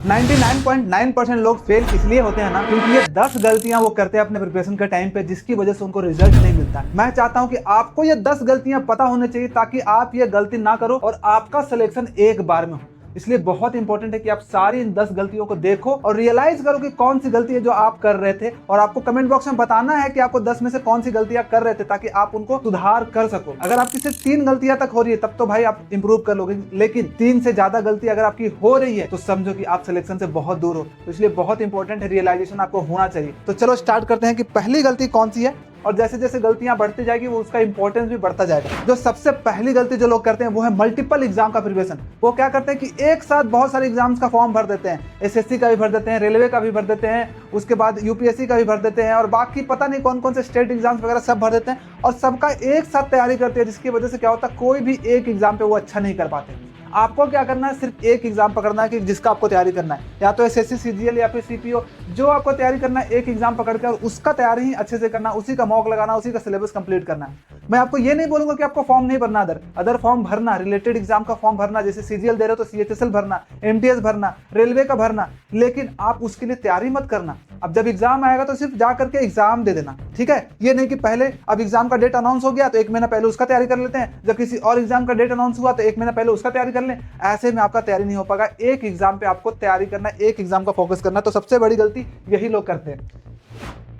99.9% लोग फेल इसलिए होते हैं ना क्योंकि ये 10 गलतियां वो करते हैं अपने प्रिपरेशन के टाइम पे जिसकी वजह से उनको रिजल्ट नहीं मिलता। मैं चाहता हूं कि आपको ये 10 गलतियां पता होनी चाहिए ताकि आप ये गलती ना करो और आपका सिलेक्शन एक बार में हो। इसलिए बहुत इंपॉर्टेंट है कि आप सारी इन 10 गलतियों को देखो और रियलाइज करो कि कौन सी गलती है जो आप कर रहे थे, और आपको कमेंट बॉक्स में बताना है कि आपको 10 में से कौन सी गलतियां कर रहे थे ताकि आप उनको सुधार कर सको। अगर आपकी सिर्फ 3 गलतियां तक हो रही है तब तो भाई आप इंप्रूव कर लोगे, लेकिन 3 से ज्यादा गलती अगर आपकी हो रही है तो समझो कि आप सिलेक्शन से बहुत दूर हो। तो इसलिए बहुत इंपॉर्टेंट है, रियलाइजेशन आपको होना चाहिए। तो चलो स्टार्ट करते हैं कि पहली गलती कौन सी है, और जैसे जैसे गलतियां बढ़ती जाएगी वो उसका इंपॉर्टेंस भी बढ़ता जाएगा। जो सबसे पहली गलती जो लोग करते हैं वो है मल्टीपल एग्जाम का प्रिपरेशन। वो क्या करते हैं कि एक साथ बहुत सारे एग्जाम्स का फॉर्म भर देते हैं, एसएससी का भी भर देते हैं, रेलवे का भी भर देते हैं, उसके बाद यूपीएससी का भी भर देते हैं, और बाकी पता नहीं कौन कौन से स्टेट एग्जाम्स वगैरह सब भर देते हैं, और सबका एक साथ तैयारी करते हैं, जिसकी वजह से क्या होता है कोई भी एक एग्जाम पे वो अच्छा नहीं कर पाते। आपको क्या करना है, सिर्फ एक एग्जाम पकड़ना है कि जिसका आपको तैयारी करना है, या तो एसएससी, सीजीएल या फिर सीपीओ, जो आपको तैयारी करना है एक एग्जाम पकड़ के और उसका तैयारी ही अच्छे से करना, उसी का मॉक लगाना, उसी का सिलेबस कंप्लीट करना है। मैं आपको ये नहीं बोलूंगा कि आपको फॉर्म नहीं भरना, अदर फॉर्म भरना, रिलेटेड एग्जाम का फॉर्म भरना, जैसे सीजीएल दे रहे हो तो सीएचएसएल भरना, एमटीएस भरना, रेलवे का भरना, लेकिन आप उसके लिए तैयारी मत करना। अब जब एग्जाम आएगा तो सिर्फ जा करके एग्जाम दे देना, ठीक है। ये नहीं कि पहले अब एग्जाम का डेट अनाउंस हो गया तो 1 महीना पहले उसका तैयारी कर लेते हैं, जब किसी और एग्जाम का डेट अनाउंस हुआ तो 1 महीना पहले उसका तैयारी कर लें। ऐसे में आपका तैयारी नहीं हो पाएगा। एक एग्जाम पे आपको तैयारी करना, एक एग्जाम का फोकस करना। तो सबसे बड़ी गलती यही लोग करते हैं।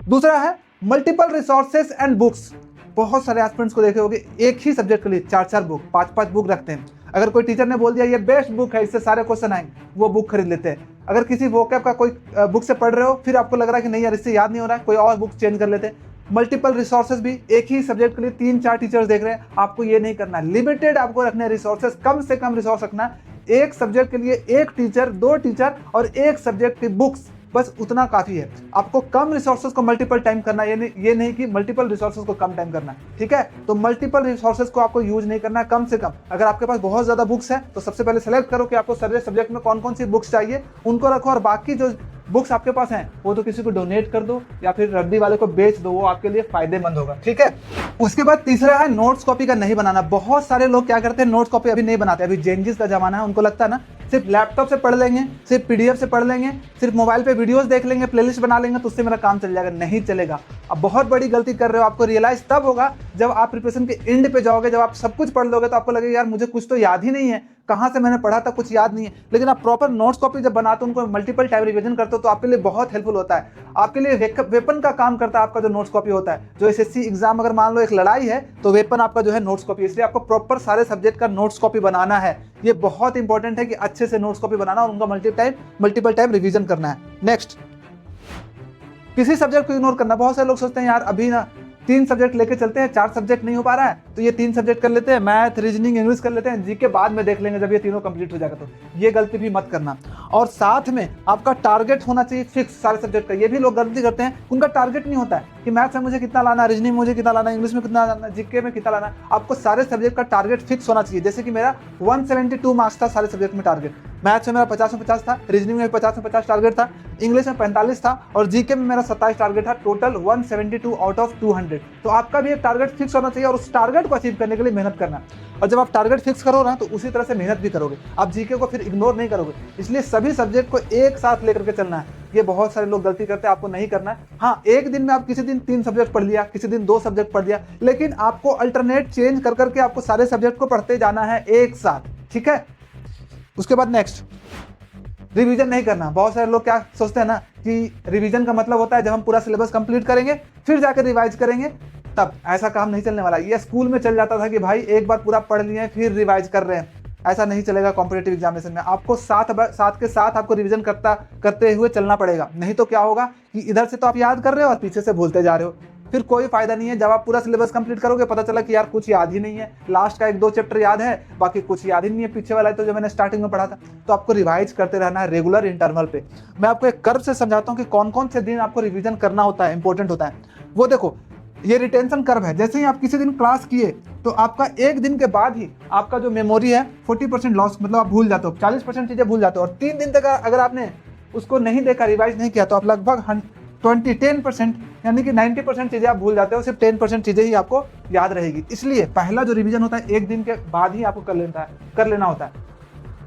दूसरा है मल्टीपल रिसोर्सेस एंड बुक्स। बहुत सारे एस्पिरेंट्स को देखे होंगे एक ही सब्जेक्ट के लिए 4-4 बुक, 5-5 बुक रखते हैं। अगर कोई टीचर ने बोल दिया ये बेस्ट बुक है, इससे सारे क्वेश्चन आएंगे, वो बुक खरीद लेते हैं। अगर किसी वोकैब का कोई बुक से पढ़ रहे हो, फिर आपको लग रहा है कि नहीं यार इससे याद नहीं हो रहा है, कोई और बुक चेंज कर लेते हैं। मल्टीपल रिसोर्सेज भी, एक ही सब्जेक्ट के लिए 3-4 टीचर्स देख रहे हैं, आपको ये नहीं करना है। लिमिटेड आपको रखने रिसोर्सेज, कम से कम रिसोर्स रखना है। एक सब्जेक्ट के लिए एक टीचर, 2 टीचर और एक सब्जेक्ट की बुक्स, बस उतना काफी है। आपको कम रिसोर्सेज को मल्टीपल टाइम करना है, ये नहीं कि मल्टीपल रिसोर्सेज को कम टाइम करना है, ठीक है। तो मल्टीपल रिसोर्सेज को आपको यूज नहीं करना है, कम से कम। अगर आपके पास बहुत ज्यादा बुक्स है तो सबसे पहले सेलेक्ट करो कि आपको सारे सब्जेक्ट में कौन कौन सी बुक्स चाहिए, उनको रखो, और बाकी जो बुक्स आपके पास हैं वो तो किसी को डोनेट कर दो या फिर रद्दी वाले को बेच दो, वो आपके लिए फायदेमंद होगा, ठीक है। उसके बाद तीसरा है नोट्स कॉपी का नहीं बनाना। बहुत सारे लोग क्या करते हैं, नोट्स कॉपी अभी नहीं बनाते। अभी जेनजीस का जमाना है, उनको लगता है ना सिर्फ लैपटॉप से पढ़ लेंगे, सिर्फ पीडीएफ से पढ़ लेंगे, सिर्फ मोबाइल पे वीडियोस देख लेंगे, प्लेलिस्ट बना लेंगे तो उससे मेरा काम चल जाएगा। नहीं चलेगा। अब बहुत बड़ी गलती कर रहे हो। आपको रियलाइज तब होगा जब आप प्रिपरेशन के एंड पे जाओगे, जब आप सब कुछ पढ़ लोगे तो आपको लगेगा यार मुझे कुछ तो याद ही नहीं है, कहाँ से मैंने पढ़ा था कुछ याद नहीं है। लेकिन आप प्रॉपर नोट्स कॉपी जब बनाते हो, उनको मल्टीपल टाइम रिवीजन करते हो तो आपके लिए बहुत हेल्पफुल होता है। आपके लिए वेपन का काम करता है आपका जो नोट्स कॉपी होता है। जो एसएससी एग्जाम अगर मान लो एक लड़ाई है तो वेपन आपका जो है नोट्स कॉपी। इसलिए आपको प्रॉपर सारे सब्जेक्ट का नोट्स कॉपी बनाना है। ये बहुत इंपॉर्टेंट है कि अच्छे से नोट्स कॉपी बनाना और उनका मल्टीपल टाइम रिवीजन करना है। नेक्स्ट, किसी सब्जेक्ट को इग्नोर करना। बहुत सारे लोग सोचते हैं यार अभी ना 3 सब्जेक्ट लेके चलते हैं, 4 सब्जेक्ट नहीं हो पा रहा है तो ये 3 सब्जेक्ट कर लेते हैं, मैथ, रीजनिंग, इंग्लिश कर लेते हैं, जीके बाद में देख लेंगे जब ये तीनों कंप्लीट हो जाएगा। तो ये गलती भी मत करना। और साथ में आपका टारगेट होना चाहिए फिक्स सारे सब्जेक्ट का। ये भी लोग गलती करते हैं, उनका टारगेट नहीं होता है कि मैथ्स में मुझे कितना लाना, रीजनिंग में मुझे कितना लाना, इंग्लिश में कितना लाना, जीके में कितना लाना। आपको सारे सब्जेक्ट का टारगेट फिक्स होना चाहिए। जैसे कि मेरा 172 मार्क्स था सारे सब्जेक्ट में टारगेट। मैथ्स में मेरा 50 में 50 था, रीजनिंग में 50 में 50 टारगेट था, इंग्लिश में 45 था, और जीके में मेरा 27 टारगेट था। Total 172 out of 200। तो आपका भी एक टारगेट फिक्स होना चाहिए और उस टारगेट को अचीव करने के लिए मेहनत करना। और जब आप टारगेट फिक्स करो ना तो उसी तरह से मेहनत भी करोगे। आप जीके को फिर इग्नोर नहीं करोगे। इसलिए सभी सब्जेक्ट को एक साथ लेकर के चलना है। ये बहुत सारे लोग गलती करते हैं, आपको नहीं करना है। हाँ, एक दिन में आप किसी दिन 3 सब्जेक्ट पढ़ लिया, किसी दिन 2 सब्जेक्ट पढ़ लिया, लेकिन आपको अल्टरनेट चेंज कर करके आपको सारे सब्जेक्ट को पढ़ते जाना है एक साथ, ठीक है। उसके बाद नेक्स्ट, रिवीजन नहीं करना। बहुत सारे लोग क्या सोचते हैं ना कि रिवीजन का मतलब होता है जब हम पूरा सिलेबस कंप्लीट करेंगे फिर जाकर रिवाइज करेंगे, तब ऐसा काम नहीं चलने वाला। ये स्कूल में चल जाता था कि भाई एक बार पूरा पढ़ लिए फिर रिवाइज कर रहे हैं। ऐसा नहीं चलेगा कॉम्पिटिटिव एग्जामिनेशन में। आपको साथ के साथ आपको रिवीजन करते हुए चलना पड़ेगा। नहीं तो क्या होगा कि इधर से तो आप याद कर रहे हो और पीछे से भूलते जा रहे हो, फिर कोई फायदा नहीं है। जब आप पूरा सिलेबस कंप्लीट करोगे पता चला कि यार कुछ याद ही नहीं है, लास्ट का 1-2 चैप्टर याद है, बाकी कुछ याद ही नहीं है, पीछे वाला तो जो मैंने स्टार्टिंग में पढ़ा था। तो आपको रिवाइज करते रहना है रेगुलर इंटरवल पे। मैं आपको एक कर्व से समझाता हूँ कि कौन कौन से दिन आपको रिवीजन करना होता है, इंपॉर्टेंट होता है। वो देखो, ये रिटेंशन कर्व है। जैसे ही आप किसी दिन क्लास किए तो आपका एक दिन के बाद ही आपका जो मेमोरी है 40% लॉस, मतलब आप भूल जाते हो, 40% चीजें भूल जाते हो। और 3 दिन तक अगर आपने उसको नहीं देखा, रिवाइज नहीं किया, तो आप लगभग 10% यानी कि 90% चीजें आप भूल जाते हो। सिर्फ 10% चीजें ही आपको याद रहेगी। इसलिए पहला जो रिवीजन होता है एक दिन के बाद ही आपको कर लेना होता है।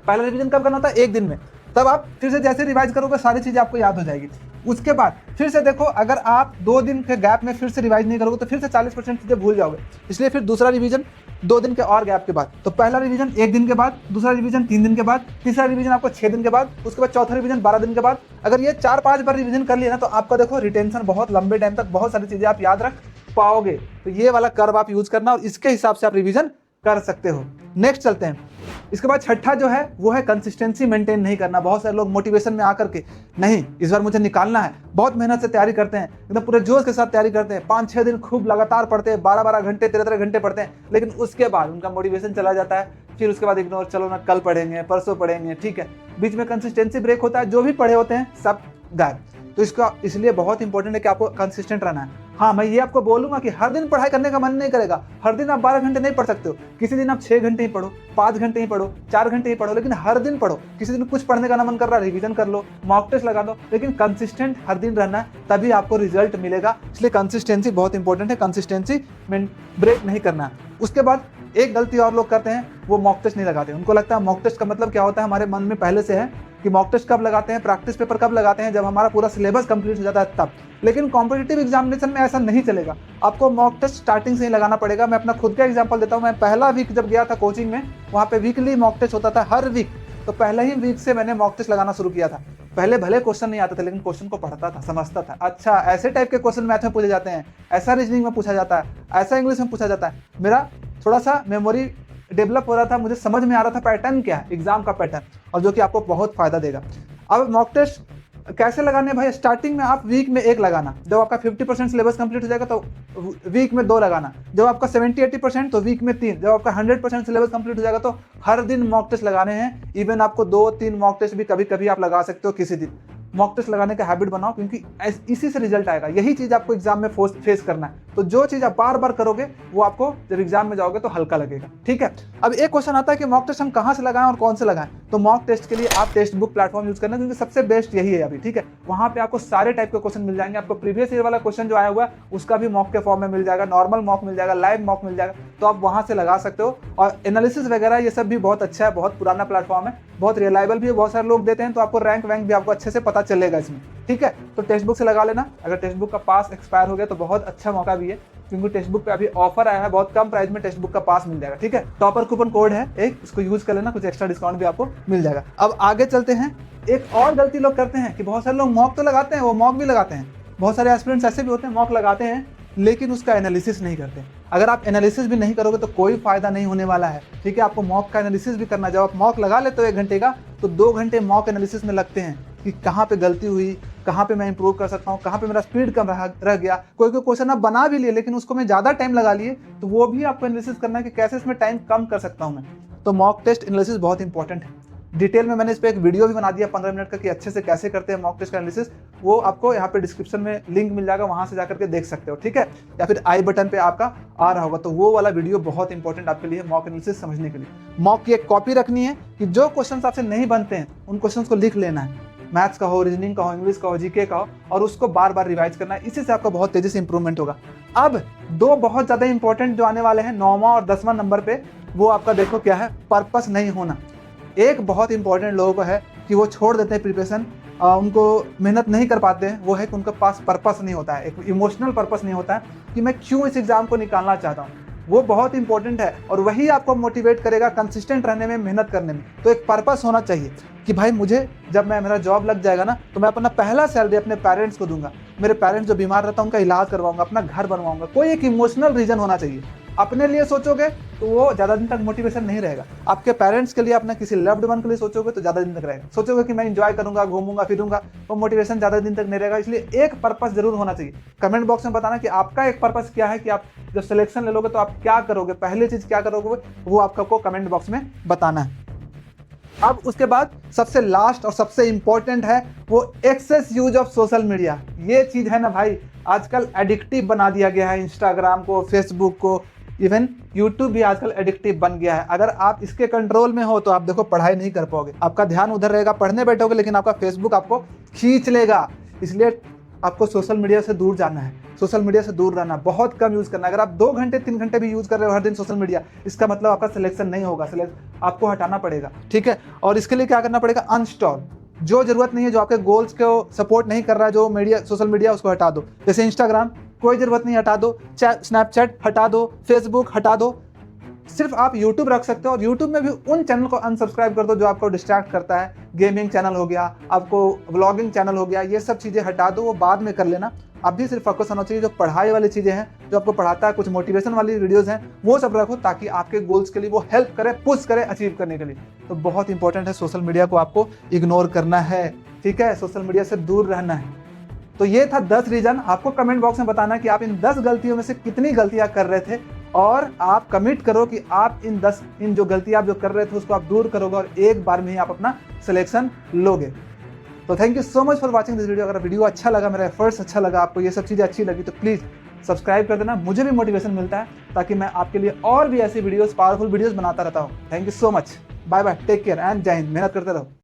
पहला रिवीजन कब करना होता है? एक दिन में। तब आप फिर से जैसे रिवाइज करोगे सारी चीज़ें आपको याद हो जाएगी। उसके बाद फिर से देखो, अगर आप 2 दिन के गैप में फिर से रिवाइज नहीं करोगे तो फिर से 40% चीज़ें भूल जाओगे। इसलिए फिर दूसरा रिवीजन 2 दिन के और गैप के बाद। तो पहला रिवीजन 1 दिन के बाद, दूसरा रिवीजन 3 दिन के बाद, तीसरा रिवीजन आपको 6 दिन के बाद, उसके बाद चौथा रिवीजन 12 दिन के बाद। अगर ये 4-5 बार रिवीजन कर लिया ना तो आपका देखो रिटेंशन बहुत लंबे टाइम तक बहुत सारी चीज़ें आप याद रख पाओगे। तो ये वाला कर्व आप यूज करना और इसके हिसाब से आप रिवीजन कर सकते हो। नेक्स्ट चलते हैं। इसके बाद छठा जो है वो है कंसिस्टेंसी मेंटेन नहीं करना। बहुत सारे लोग मोटिवेशन में आकर के नहीं इस बार मुझे निकालना है, बहुत मेहनत से तैयारी करते हैं, एकदम पूरे जोश के साथ तैयारी करते हैं, 5-6 दिन खूब लगातार पढ़ते हैं, 12-12 घंटे 13-13 घंटे पढ़ते हैं, लेकिन उसके बाद उनका मोटिवेशन चला जाता है। फिर उसके बाद इग्नोर, चलो ना कल पढ़ेंगे, परसों पढ़ेंगे, ठीक है, बीच में कंसिस्टेंसी ब्रेक होता है, जो भी पढ़े होते हैं सब गायब। तो इसका इसलिए बहुत इंपॉर्टेंट है कि आपको कंसिस्टेंट रहना है। हाँ, मैं ये आपको बोलूंगा कि हर दिन पढ़ाई करने का मन नहीं करेगा, हर दिन आप 12 घंटे नहीं पढ़ सकते हो। किसी दिन आप 6 घंटे ही पढ़ो, 5 घंटे ही पढ़ो, 4 घंटे ही पढ़ो, लेकिन हर दिन पढ़ो। किसी दिन कुछ पढ़ने का ना मन कर रहा है, रिवीजन कर लो, मॉक टेस्ट लगा दो, लेकिन कंसिस्टेंट हर दिन रहना है, तभी आपको रिजल्ट मिलेगा। इसलिए कंसिस्टेंसी बहुत इंपॉर्टेंट है, कंसिस्टेंसी में ब्रेक नहीं करना है। उसके बाद एक गलती और लोग करते हैं, वो मॉक टेस्ट नहीं लगाते। उनको लगता है मॉक टेस्ट का मतलब क्या होता है, हमारे मन में पहले से है कि मॉक टेस्ट कब लगाते हैं, प्रैक्टिस पेपर कब लगाते हैं, जब हमारा पूरा सिलेबस कंप्लीट हो जाता है तब। लेकिन कॉम्पिटिटिव एग्जामिनेशन में ऐसा नहीं चलेगा, आपको मॉक टेस्ट स्टार्टिंग से ही लगाना पड़ेगा। मैं अपना खुद का एग्जांपल देता हूँ। मैं पहला वीक जब गया था कोचिंग में, वहाँ पे वीकली मॉक टेस्ट होता था, हर वीक। तो पहले ही वीक से मैंने मॉक टेस्ट लगाना शुरू किया था। पहले भले क्वेश्चन नहीं आते थे, लेकिन क्वेश्चन को पढ़ता था, समझता था। अच्छा, ऐसे टाइप के क्वेश्चन मैथ में पूछे जाते हैं, ऐसा रीजनिंग में पूछा जाता है, ऐसा इंग्लिश में पूछा जाता है। मेरा थोड़ा सा मेमोरी डेवलप हो रहा था, मुझे समझ में आ रहा था पैटर्न क्या है, एग्जाम का पैटर्न, और जो कि आपको बहुत फायदा देगा। अब मॉक टेस्ट कैसे लगाने भाई? स्टार्टिंग में आप वीक में 1 लगाना, जब आपका 50% सिलेबस कंप्लीट हो जाएगा तो वीक में 2 लगाना, जब आपका 70-80% तो वीक में 3, जब आपका 100% सिलेबस कंप्लीट हो जाएगा तो हर दिन मॉक टेस्ट लगाने हैं। इवन आपको 2-3 मॉक टेस्ट भी कभी कभी आप लगा सकते हो किसी दिन। मॉक टेस्ट लगाने का हैबिट बनाओ, क्योंकि इसी से रिजल्ट आएगा। यही चीज़ आपको एग्जाम में फेस करना है। तो जो चीज़ आप बार बार करोगे वो आपको जब एग्जाम में जाओगे तो हल्का लगेगा, ठीक है। अब एक क्वेश्चन आता है कि मॉक टेस्ट हम कहाँ से लगाएं और कौन से लगाएं। तो मॉक टेस्ट के लिए आप टेक्स्ट बुक प्लेटफॉर्म यूज करना, क्योंकि सबसे बेस्ट यही है अभी, ठीक है। वहाँ पे आपको सारे टाइप के क्वेश्चन मिल जाएंगे। आपको प्रीवियस ईयर वाला क्वेश्चन जो आया हुआ है उसका भी मॉक के फॉर्म में मिल जाएगा, नॉर्मल मॉक मिल जाएगा, लाइव मॉक मिल जाएगा, तो आप वहाँ से लगा सकते हो। और एनालिसिस वगैरह ये सब भी बहुत अच्छा है, बहुत पुराना प्लेटफॉर्म है, बहुत रिलायबल भी है, बहुत सारे लोग देते हैं, तो आपको रैंक वैंक भी आपको अच्छे से पता चलेगा इसमें, ठीक है। तो टेक्स्ट बुक से लगा लेना। अगर टेक्स्ट बुक का पास एक्सपायर हो गया तो बहुत अच्छा मौका भी है, क्योंकि टेक्स्ट बुक पे अभी ऑफर आया है, बहुत कम प्राइस में टेक्स्ट बुक का पास मिल जाएगा, ठीक है। टॉपर कूपन कोड है एक, उसको यूज कर लेना, कुछ एक्स्ट्रा डिस्काउंट भी आपको मिल जाएगा। अब आगे चलते हैं। एक और गलती लोग करते हैं कि बहुत सारे लोग मॉक तो लगाते हैं, वो मॉक भी लगाते हैं, बहुत सारे एस्पिरेंट्स ऐसे भी होते हैं मॉक लगाते हैं लेकिन उसका एनालिसिस नहीं करते। अगर आप एनालिसिस भी नहीं करोगे तो कोई फायदा नहीं होने वाला है, ठीक है। आपको मॉक का एनालिसिस भी करना है। जब आप मॉक लगा लेते हो 1 घंटे का, तो 2 घंटे मॉक एनालिसिस में लगते हैं कि कहाँ पे गलती हुई, कहाँ पे मैं इंप्रूव कर सकता हूँ, कहाँ पे मेरा स्पीड कम रह गया। कोई क्वेश्चन आप बना भी लिए लेकिन उसको मैं ज़्यादा टाइम लगा लिए, तो वो भी आपको एनालिसिस करना है कि कैसे इसमें टाइम कम कर सकता हूँ मैं। तो मॉक टेस्ट एनालिसिस बहुत इंपॉर्टेंट है। डिटेल में मैंने इस पर एक वीडियो भी बना दिया 15 मिनट का कि अच्छे से कैसे करते हैं मॉक टेस्ट का एनालिसिस। वो आपको यहाँ पे डिस्क्रिप्शन में लिंक मिल जाएगा, वहाँ से जाकर के देख सकते हो, ठीक है। या फिर आई बटन पे आपका आ रहा होगा, तो वो वाला वीडियो बहुत इंपॉर्टेंट आपके लिए मॉक एनालिसिस समझने के लिए। मॉक की एक कॉपी रखनी है कि जो क्वेश्चन आपसे नहीं बनते हैं उन क्वेश्चन को लिख लेना है, मैथ्स का हो, रीजनिंग का हो, इंग्लिश का हो, जीके का हो, और उसको बार बार रिवाइज करना है। इसी से आपका बहुत तेजी से इंप्रूवमेंट होगा। अब 2 बहुत ज़्यादा इंपॉर्टेंट जो आने वाले हैं 9वां और 10वां नंबर पे, वो आपका देखो क्या है, पर्पस नहीं होना। एक बहुत इंपॉर्टेंट लोगों को है कि वो छोड़ देते हैं प्रिपरेशन, उनको मेहनत नहीं कर पाते हैं, वो है कि उनके पास पर्पस नहीं होता है, एक इमोशनल पर्पस नहीं होता है कि मैं क्यों इस एग्ज़ाम को निकालना चाहता हूँ। वो बहुत इंपॉर्टेंट है और वही आपको मोटिवेट करेगा कंसिस्टेंट रहने में, मेहनत करने में। तो एक पर्पस होना चाहिए कि भाई मुझे जब मेरा जॉब लग जाएगा ना, तो मैं अपना पहला सैलरी अपने पेरेंट्स को दूंगा, मेरे पेरेंट्स जो बीमार रहता है उनका इलाज करवाऊंगा, अपना घर बनवाऊंगा। कोई एक इमोशनल रीजन होना चाहिए। अपने लिए सोचोगे तो वो ज़्यादा दिन तक मोटिवेशन नहीं रहेगा। आपके पेरेंट्स के लिए, अपना किसी लव्ड वन के लिए सोचोगे तो ज़्यादा दिन तक रहेगा। सोचोगे कि मैं इंजॉय करूंगा, घूमूंगा फिरूंगा, वो मोटिवेशन ज़्यादा दिन तक नहीं रहेगा। इसलिए एक पर्पस जरूर होना चाहिए। कमेंट बॉक्स में बताना कि आपका एक पर्पस क्या है, कि आप जब सिलेक्शन ले लोगे तो आप क्या करोगे, पहली चीज़ क्या करोगे, वो आपको कमेंट बॉक्स में बताना है। अब उसके बाद सबसे लास्ट और सबसे इंपॉर्टेंट है वो excess use of social media. ये चीज़ है ना भाई, आजकल एडिक्टिव बना दिया गया है। इंस्टाग्राम को, फेसबुक को, इवन यूट्यूब भी आजकल एडिक्टिव बन गया है। अगर आप इसके कंट्रोल में हो तो आप देखो पढ़ाई नहीं कर पाओगे, आपका ध्यान उधर रहेगा, पढ़ने बैठोगे लेकिन आपका फेसबुक आपको खींच लेगा। इसलिए आपको सोशल मीडिया से दूर जाना है, सोशल मीडिया से दूर रहना, बहुत कम यूज़ करना है। अगर आप 2 घंटे 3 घंटे भी यूज़ कर रहे हो हर दिन सोशल मीडिया, इसका मतलब आपका सिलेक्शन नहीं होगा, आपको हटाना पड़ेगा, ठीक है। और इसके लिए क्या करना पड़ेगा, अनइंस्टॉल। जो जरूरत नहीं है, जो आपके गोल्स को सपोर्ट नहीं कर रहा है, जो मीडिया सोशल मीडिया उसको हटा दो। जैसे इंस्टाग्राम कोई जरूरत नहीं, हटा दो। स्नैपचैट हटा दो, फेसबुक हटा दो। सिर्फ आप यूट्यूब रख सकते हो और यूट्यूब में भी उन चैनल को अनसब्सक्राइब कर दो जो आपको डिस्ट्रैक्ट करता है। गेमिंग चैनल हो गया, आपको व्लॉगिंग चैनल हो गया, ये सब चीज़ें हटा दो, वो बाद में कर लेना। अभी सिर्फ फोकस होना चाहिए जो पढ़ाई वाली चीज़ें हैं, जो आपको पढ़ाता है, कुछ मोटिवेशन वाली वीडियोस हैं, वो सब रखो ताकि आपके गोल्स के लिए वो हेल्प करे, पुश करे अचीव करने के लिए। तो बहुत इंपॉर्टेंट है, सोशल मीडिया को आपको इग्नोर करना है, ठीक है, सोशल मीडिया से दूर रहना है। तो ये था 10 रीजन। आपको कमेंट बॉक्स में बताना कि आप इन 10 गलतियों में से कितनी गलतियां कर रहे थे, और आप कमिट करो कि आप इन जो गलतियां आप जो कर रहे थे उसको आप दूर करोगे और एक बार में ही आप अपना सिलेक्शन लोगे। तो thank you so much for watching this video. अगर वीडियो अच्छा लगा, मेरा एफर्ट्स अच्छा लगा, आपको ये सब चीज़ें अच्छी लगी, तो प्लीज़ सब्सक्राइब कर देना। मुझे भी मोटिवेशन मिलता है ताकि मैं आपके लिए और भी ऐसी वीडियोस, पावरफुल वीडियोस बनाता रहता हूँ। Thank you so much. Bye bye, take care and जय हिंद। मेहनत करते रहो।